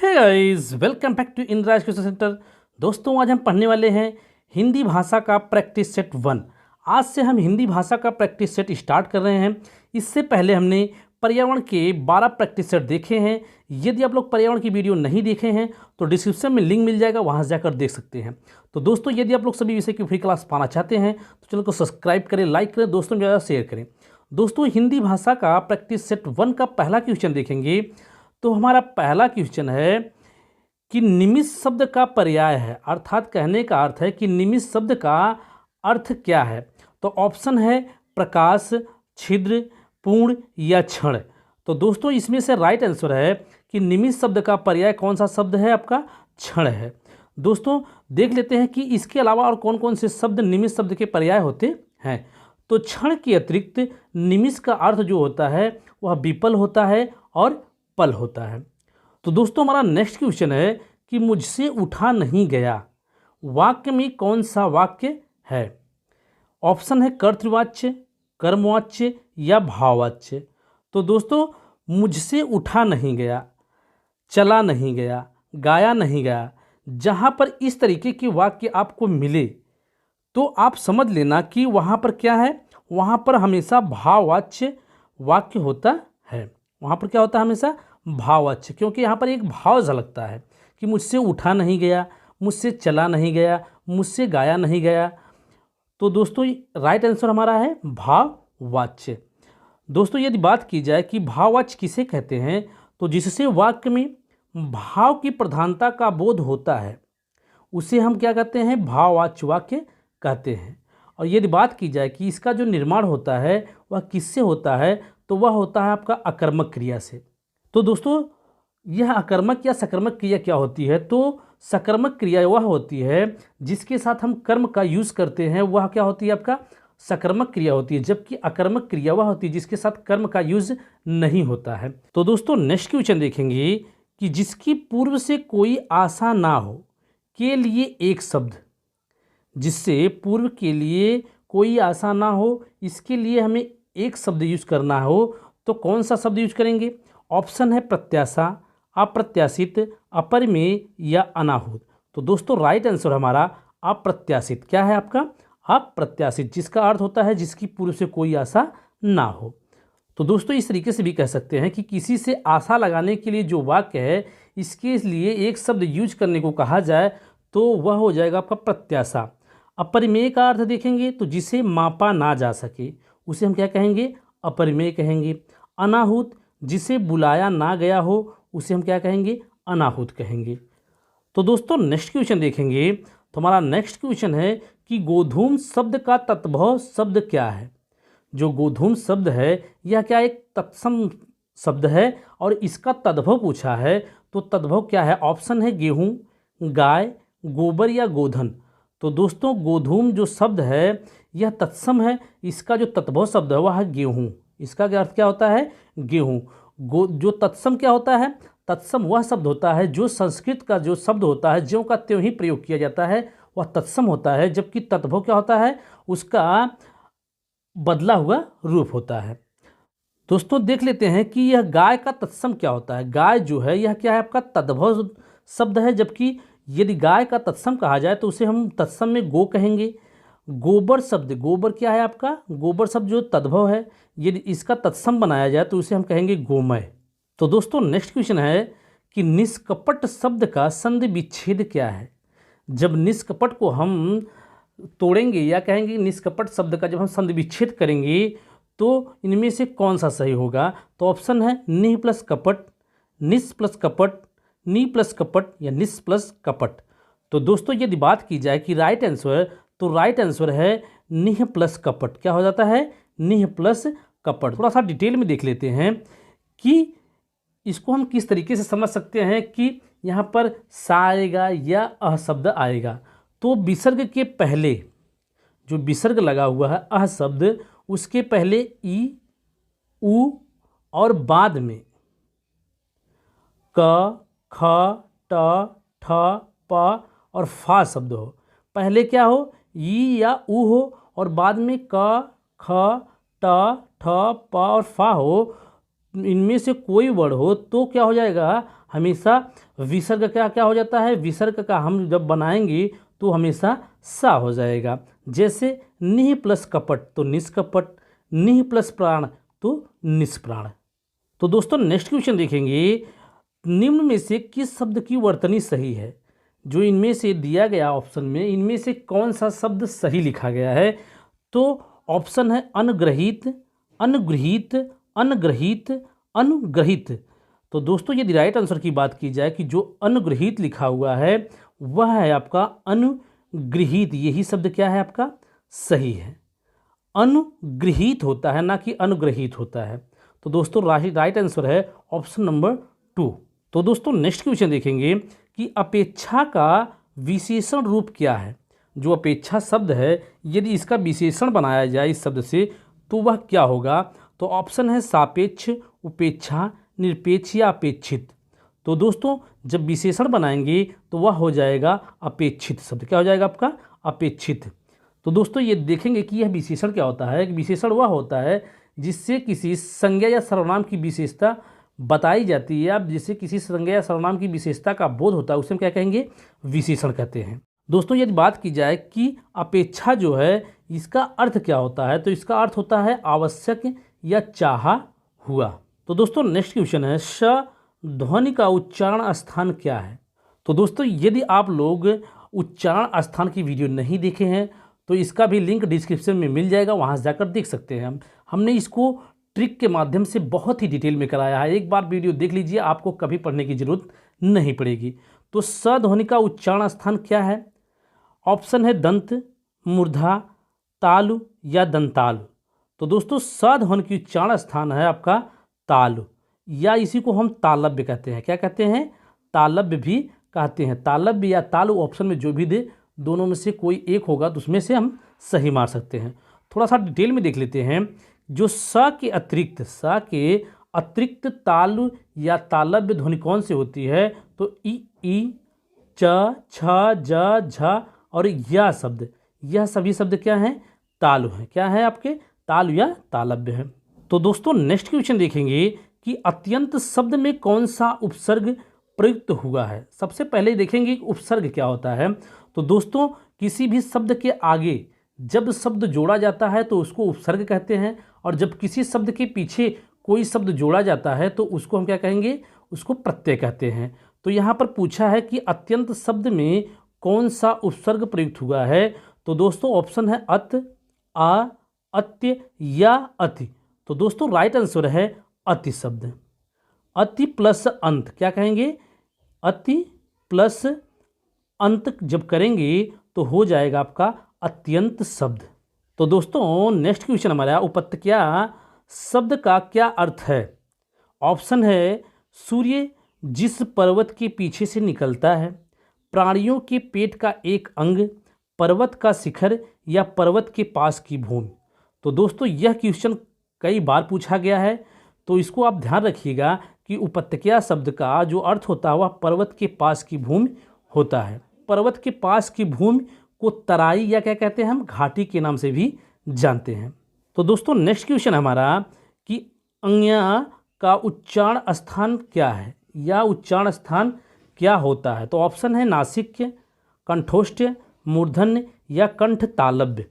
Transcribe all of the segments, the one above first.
Hey guys, welcome back to Indraj question centre. दोस्तों, आज हम पढ़ने वाले हैं हिंदी भाषा का प्रैक्टिस सेट 1। आज से हम हिंदी भाषा का प्रैक्टिस सेट स्टार्ट कर रहे हैं। इससे पहले हमने पर्यावरण के 12 प्रैक्टिस सेट देखे हैं। यदि आप लोग पर्यावरण की वीडियो नहीं देखे हैं तो डिस्क्रिप्शन में लिंक मिल जाएगा, वहाँ से जाकर देख सकते हैं। तो दोस्तों, यदि आप लोग सभी विषय की फ्री क्लास पाना चाहते हैं तो चैनल को सब्सक्राइब करें, लाइक करें, दोस्तों में ज़्यादा शेयर करें। दोस्तों, हिंदी भाषा का प्रैक्टिस सेट 1 का पहला क्वेश्चन देखेंगे। तो हमारा पहला क्वेश्चन है कि निमिष शब्द का पर्याय है, अर्थात कहने का अर्थ है कि निमिष शब्द का अर्थ क्या है। तो ऑप्शन है प्रकाश, छिद्र, पूर्ण या क्षण। तो दोस्तों, इसमें से राइट आंसर है कि निमिष शब्द का पर्याय कौन सा शब्द है, आपका क्षण है। दोस्तों, देख लेते हैं कि इसके अलावा और कौन कौन से शब्द निमिष शब्द के पर्याय होते हैं। तो क्षण के अतिरिक्त निमिष का अर्थ जो होता है वह विपल होता है और पल होता है। तो दोस्तों, हमारा नेक्स्ट क्वेश्चन है कि मुझसे उठा नहीं गया वाक्य में कौन सा वाक्य है। ऑप्शन है कर्तृवाच्य, कर्मवाच्य या भाववाच्य। तो दोस्तों, मुझसे उठा नहीं गया, चला नहीं गया, गाया नहीं गया, जहाँ पर इस तरीके के वाक्य आपको मिले तो आप समझ लेना कि वहाँ पर क्या है, वहाँ पर हमेशा भाववाच्य वाक्य होता है। वहाँ पर क्या होता है, हमेशा भाववाच्य, क्योंकि यहाँ पर एक भाव झलकता है कि मुझसे उठा नहीं गया, मुझसे चला नहीं गया, मुझसे गाया नहीं गया। तो दोस्तों, राइट आंसर हमारा है भाववाच्य। दोस्तों, यदि बात की जाए कि भाववाच्य किसे कहते हैं, तो जिससे वाक्य में भाव की प्रधानता का बोध होता है उसे हम क्या कहते हैं, भाववाच्य वाक्य कहते हैं। और यदि बात की जाए कि इसका जो निर्माण होता है वह किससे होता है, तो वह होता है आपका अकर्मक क्रिया से। तो दोस्तों, यह अकर्मक या सकर्मक क्रिया क्या होती है, तो सकर्मक क्रिया वह होती है जिसके साथ हम कर्म का यूज़ करते हैं, वह क्या होती है, आपका सकर्मक क्रिया होती है। जबकि अकर्मक क्रिया वह होती है जिसके साथ कर्म का यूज़ नहीं होता है। तो दोस्तों, नेक्स्ट क्वेश्चन देखेंगे कि जिसकी पूर्व से कोई आशा ना हो के लिए एक शब्द। जिससे पूर्व के लिए कोई आशा ना हो, इसके लिए हमें एक शब्द यूज करना हो तो कौन सा शब्द यूज करेंगे। ऑप्शन है प्रत्याशा, अप्रत्याशित, अपरिमेय या अनाहूत। तो दोस्तों, राइट आंसर हमारा अप्रत्याशित। क्या है आपका, अप्रत्याशित, जिसका अर्थ होता है जिसकी पूर्व से कोई आशा ना हो। तो दोस्तों, इस तरीके से भी कह सकते हैं कि किसी से आशा लगाने के लिए जो वाक्य है इसके लिए एक शब्द यूज करने को कहा जाए तो वह हो जाएगा आपका प्रत्याशा। अपरिमेय का अर्थ देखेंगे तो जिसे मापा ना जा सके उसे हम क्या कहेंगे, अपरिमेय कहेंगे। अनाहूत, जिसे बुलाया ना गया हो उसे हम क्या कहेंगे, अनाहूत कहेंगे। तो दोस्तों, नेक्स्ट क्वेश्चन देखेंगे। तो हमारा नेक्स्ट क्वेश्चन है कि गोधूम शब्द का तत्भव शब्द क्या है। जो गोधूम शब्द है यह क्या एक तत्सम शब्द है और इसका तद्भव पूछा है। तो तद्भव क्या है, ऑप्शन है गेहूँ, गाय, गोबर या गोधन। तो दोस्तों, गोधूम जो शब्द है यह तत्सम है, इसका जो तत्भव शब्द है वह है गेहूँ। इसका क्या अर्थ क्या होता है, गेहूँ। जो तत्सम क्या होता है, तत्सम वह शब्द होता है जो संस्कृत का जो शब्द होता है ज्यों का त्यों ही प्रयोग किया जाता है, वह तत्सम होता है। जबकि तद्भव क्या होता है, उसका बदला हुआ रूप होता है। दोस्तों, देख लेते हैं कि यह गाय का तत्सम क्या होता है। गाय जो है यह क्या है, आपका तद्भव शब्द है। जबकि यदि गाय का तत्सम कहा जाए तो उसे हम तत्सम में गो कहेंगे। गोबर शब्द, गोबर क्या है आपका, गोबर शब्द जो तद्भव है, यदि इसका तत्सम बनाया जाए तो उसे हम कहेंगे गोमय। तो दोस्तों, नेक्स्ट क्वेश्चन है कि निष्कपट शब्द का संधि विच्छेद क्या है। जब निष्कपट को हम तोड़ेंगे या कहेंगे निष्कपट शब्द का जब हम संधि विच्छेद करेंगे तो इनमें से कौन सा सही होगा। तो ऑप्शन है निह प्लस कपट, निस प्लस कपट, नी प्लस कपट या निस प्लस कपट। तो दोस्तों, यदि बात की जाए कि राइट आंसर, तो राइट आंसर है निह प्लस कपट। क्या हो जाता है, निह प्लस कपट। थोड़ा सा डिटेल में देख लेते हैं कि इसको हम किस तरीके से समझ सकते हैं कि यहाँ पर सा आएगा या अह शब्द आएगा। तो विसर्ग के पहले जो विसर्ग लगा हुआ है अह शब्द, उसके पहले ई, उ और बाद में क, ख, ट, ठ, प और फा शब्द हो। पहले क्या हो, ई या उ हो और बाद में क, ख, ट, ठ, प और फा हो। इनमें से कोई वर्ड हो तो क्या हो जाएगा, हमेशा विसर्ग क्या क्या हो जाता है, विसर्ग का हम जब बनाएंगे तो हमेशा सा हो जाएगा। जैसे निह प्लस कपट तो निष्कपट, निह प्लस प्राण तो निष्प्राण। तो दोस्तों नेक्स्ट क्वेश्चन देखेंगे, निम्न में से किस शब्द की वर्तनी सही है। जो इनमें से दिया गया ऑप्शन में इनमें से कौन सा शब्द सही लिखा गया है। तो ऑप्शन है अनुग्रहित, अनुगृहीत, अनुग्रहित, अनुग्रहित। तो दोस्तों यदि राइट आंसर की बात की जाए कि जो अनुग्रहित लिखा हुआ है वह है आपका अनुगृहीत। यही शब्द क्या है आपका सही है, अनुगृहीत होता है ना कि अनुग्रहित होता है। तो दोस्तों राइट आंसर है ऑप्शन नंबर 2। तो दोस्तों नेक्स्ट क्वेश्चन देखेंगे कि अपेक्षा का विशेषण रूप क्या है। जो अपेक्षा शब्द है यदि इसका विशेषण बनाया जाए इस शब्द से तो वह क्या होगा। तो ऑप्शन है सापेक्ष, उपेक्षा, निरपेक्ष या अपेक्षित। तो दोस्तों जब विशेषण बनाएंगे तो वह हो जाएगा अपेक्षित शब्द। क्या हो जाएगा आपका अपेक्षित। तो दोस्तों ये देखेंगे कि यह विशेषण क्या होता है। विशेषण वह होता है जिससे किसी संज्ञा या सर्वनाम की विशेषता बताई जाती है। अब जिससे किसी संज्ञा या सर्वनाम की विशेषता का बोध होता है उसे हम क्या कहेंगे, विशेषण कहते हैं। दोस्तों यदि बात की जाए कि अपेक्षा जो है इसका अर्थ क्या होता है, तो इसका अर्थ होता है आवश्यक या चाहा हुआ। तो दोस्तों नेक्स्ट क्वेश्चन है श ध्वनि का उच्चारण स्थान क्या है। तो दोस्तों यदि आप लोग उच्चारण स्थान की वीडियो नहीं देखे हैं तो इसका भी लिंक डिस्क्रिप्शन में मिल जाएगा, वहाँ से जाकर देख सकते हैं। हमने इसको ट्रिक के माध्यम से बहुत ही डिटेल में कराया है। एक बार वीडियो देख लीजिए, आपको कभी पढ़ने की जरूरत नहीं पड़ेगी। तो स ध्वनि का उच्चारण स्थान क्या है। ऑप्शन है दंत, मूर्धा, तालु या दंतालु। तो दोस्तों स ध्वनि की उच्चारण स्थान है आपका तालु, या इसी को हम तालव्य कहते हैं। क्या कहते हैं, तालव्य भी कहते हैं। तालव्य या तालु ऑप्शन में जो भी दे दोनों में से कोई एक होगा तो उसमें से हम सही मार सकते हैं। थोड़ा सा डिटेल में देख लेते हैं। जो स के अतिरिक्त तालु या तालव्य ध्वनि कौन से होती है। तो ई, च, छ, ज, झ और या शब्द, यह सभी शब्द क्या हैं, तालु हैं। क्या है आपके, तालु या तालव्य है। तो दोस्तों नेक्स्ट क्वेश्चन देखेंगे कि अत्यंत शब्द में कौन सा उपसर्ग प्रयुक्त हुआ है। सबसे पहले देखेंगे उपसर्ग क्या होता है। तो दोस्तों किसी भी शब्द के आगे जब शब्द जोड़ा जाता है तो उसको उपसर्ग कहते हैं, और जब किसी शब्द के पीछे कोई शब्द जोड़ा जाता है तो उसको हम क्या कहेंगे, उसको प्रत्यय कहते हैं। तो यहाँ पर पूछा है कि अत्यंत शब्द में कौन सा उपसर्ग प्रयुक्त हुआ है। तो दोस्तों ऑप्शन है अत, आ, अत्य या अति। तो दोस्तों राइट आंसर है अति शब्द। अति प्लस अंत क्या कहेंगे, अति प्लस अंत जब करेंगे तो हो जाएगा आपका अत्यंत शब्द। तो दोस्तों नेक्स्ट क्वेश्चन हमारा उपत्यका शब्द का क्या अर्थ है। ऑप्शन है सूर्य जिस पर्वत के पीछे से निकलता है, प्राणियों के पेट का एक अंग, पर्वत का शिखर या पर्वत के पास की भूमि। तो दोस्तों यह क्वेश्चन कई बार पूछा गया है, तो इसको आप ध्यान रखिएगा कि उपत्यका शब्द का जो अर्थ होता है वह पर्वत के पास की भूमि होता है। पर्वत के पास की भूमि को तराई या क्या कहते हैं, हम घाटी के नाम से भी जानते हैं। तो दोस्तों नेक्स्ट क्वेश्चन हमारा कि अंज्ञा का उच्चारण स्थान क्या है, या उच्चारण स्थान क्या होता है। तो ऑप्शन है नासिक्य, कंठोष्ठ, मूर्धन्य या कंठ तालव्य।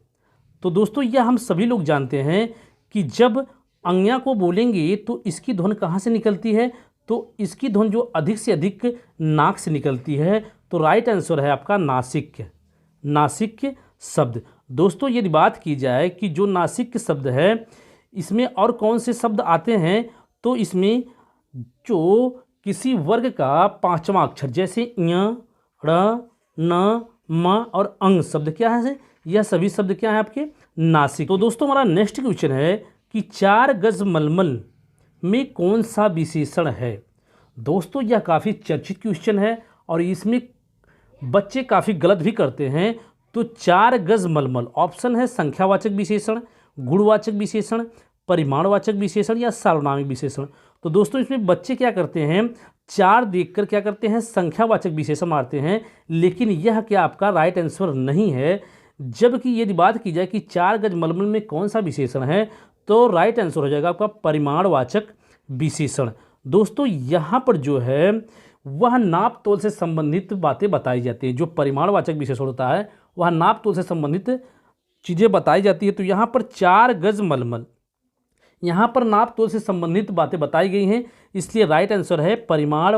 तो दोस्तों यह हम सभी लोग जानते हैं कि जब अंज्ञा को बोलेंगे तो इसकी ध्वनि कहाँ से निकलती है, तो इसकी ध्वनि जो अधिक से अधिक नाक से निकलती है। तो राइट आंसर है आपका नासिक्य, नासिक्य शब्द। दोस्तों यदि बात की जाए कि जो नासिक्य शब्द है इसमें और कौन से शब्द आते हैं, तो इसमें जो किसी वर्ग का पांचवा अक्षर जैसे य, ड़, न, म और अंग शब्द क्या है, यह सभी शब्द क्या है आपके नासिक। तो दोस्तों हमारा नेक्स्ट क्वेश्चन है कि 4 गज मलमल में कौन सा विशेषण है। दोस्तों यह काफ़ी चर्चित क्वेश्चन है और इसमें बच्चे काफ़ी गलत भी करते हैं। तो 4 गज मलमल ऑप्शन है संख्यावाचक विशेषण, गुणवाचक विशेषण, परिमाणवाचक विशेषण या सार्वनामिक विशेषण। तो दोस्तों इसमें बच्चे क्या करते हैं, 4 देखकर क्या करते हैं संख्यावाचक विशेषण मारते हैं, लेकिन यह क्या आपका राइट आंसर नहीं है। जबकि यदि बात की जाए कि 4 गज मलमल में कौन सा विशेषण है, तो राइट आंसर हो जाएगा आपका परिमाणवाचक विशेषण। दोस्तों यहाँ पर जो है वह नाप तोल से संबंधित बातें बताई जाती हैं। जो परिमाणवाचक विशेषण होता है वह नाप तोल से संबंधित चीज़ें बताई जाती है। तो यहाँ पर 4 गज मलमल, यहाँ पर नाप तोल से संबंधित बातें बताई गई हैं, इसलिए राइट आंसर है परिमाण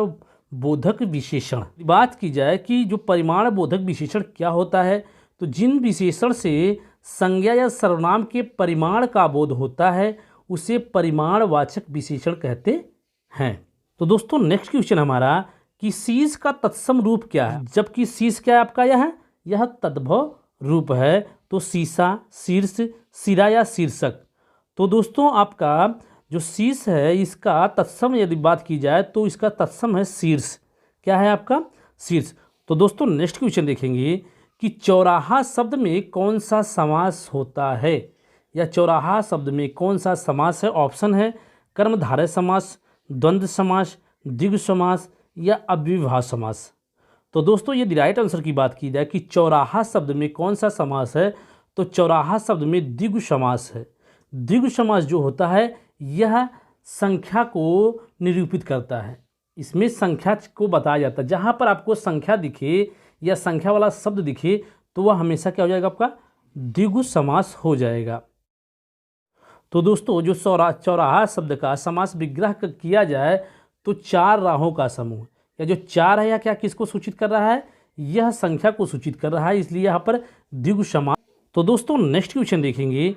बोधक विशेषण। बात की जाए कि जो परिमाण बोधक विशेषण क्या होता है, तो जिन विशेषण से संज्ञा या सर्वनाम के परिमाण का बोध होता है उसे परिमाणवाचक विशेषण कहते हैं। तो दोस्तों नेक्स्ट क्वेश्चन हमारा कि शीश का तत्सम रूप क्या है, जबकि शीश क्या है आपका, यह तद्भव रूप है। तो शीशा, शीर्ष, सिरा या शीर्षक। तो दोस्तों आपका जो शीश है इसका तत्सम यदि बात की जाए तो इसका तत्सम है शीर्ष। क्या है आपका, शीर्ष। तो दोस्तों नेक्स्ट क्वेश्चन देखेंगे कि चौराहा शब्द में कौन सा समास होता है, या चौराहा शब्द में कौन सा समास है। ऑप्शन है कर्मधारय समास, द्वंद्व समास, द्विगु समास या अव्ययभाव समास। तो दोस्तों यदि राइट आंसर की बात की जाए कि चौराहा शब्द में कौन सा समास है, तो चौराहा शब्द में द्विगु समास है। द्विगु समास जो होता है यह संख्या को निरूपित करता है, इसमें संख्या को बताया जाता है। जहाँ पर आपको संख्या दिखे या संख्या वाला शब्द दिखे तो वह हमेशा क्या हो जाएगा, आपका द्विगु समास हो जाएगा। तो दोस्तों जो चौराहा शब्द का समास विग्रह किया जाए तो 4 राहों का समूह, या जो 4 है, या क्या किसको सूचित कर रहा है, यह संख्या को सूचित कर रहा है, इसलिए यहाँ पर द्विगु समास। तो दोस्तों नेक्स्ट क्वेश्चन देखेंगे,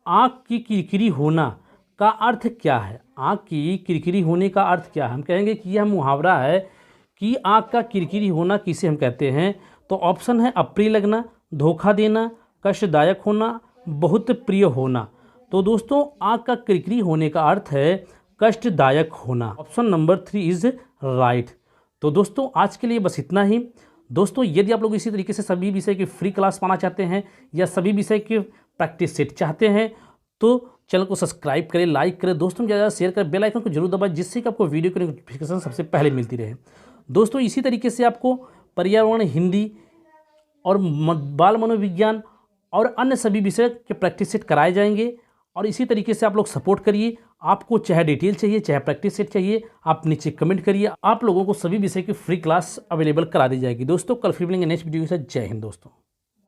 आँख की किरकिरी होना का अर्थ क्या है। आँख की किरकिरी होने का अर्थ क्या है, हम कहेंगे कि यह मुहावरा है कि आँख का किरकिरी होना किसे हम कहते हैं। तो ऑप्शन है अप्रिय लगना, धोखा देना, कष्टदायक होना, बहुत प्रिय होना। तो दोस्तों आँख का किरकिरी होने का अर्थ है कष्टदायक होना। Option number 3 is right. तो दोस्तों आज के लिए बस इतना ही। दोस्तों यदि आप लोग इसी तरीके से सभी विषय की फ्री क्लास पाना चाहते हैं या सभी विषय के प्रैक्टिस सेट चाहते हैं तो चैनल को सब्सक्राइब करें, लाइक करें, दोस्तों में ज़्यादा शेयर करें, बेल आइकन को जरूर दबाएं जिससे कि आपको वीडियो की नोटिफिकेशन सबसे पहले मिलती रहे। दोस्तों इसी तरीके से आपको पर्यावरण, हिंदी और बाल मनोविज्ञान और अन्य सभी विषय के प्रैक्टिस सेट कराए जाएंगे। और इसी तरीके से आप लोग सपोर्ट करिए। आपको चाहे डिटेल चाहिए चाहे प्रैक्टिस सेट चाहिए, आप नीचे कमेंट करिए। आप लोगों को सभी विषय की फ्री क्लास अवेलेबल करा दी जाएगी। दोस्तों कल फिर मिलेंगे नेक्स्ट वीडियो के साथ। जय हिंद दोस्तों।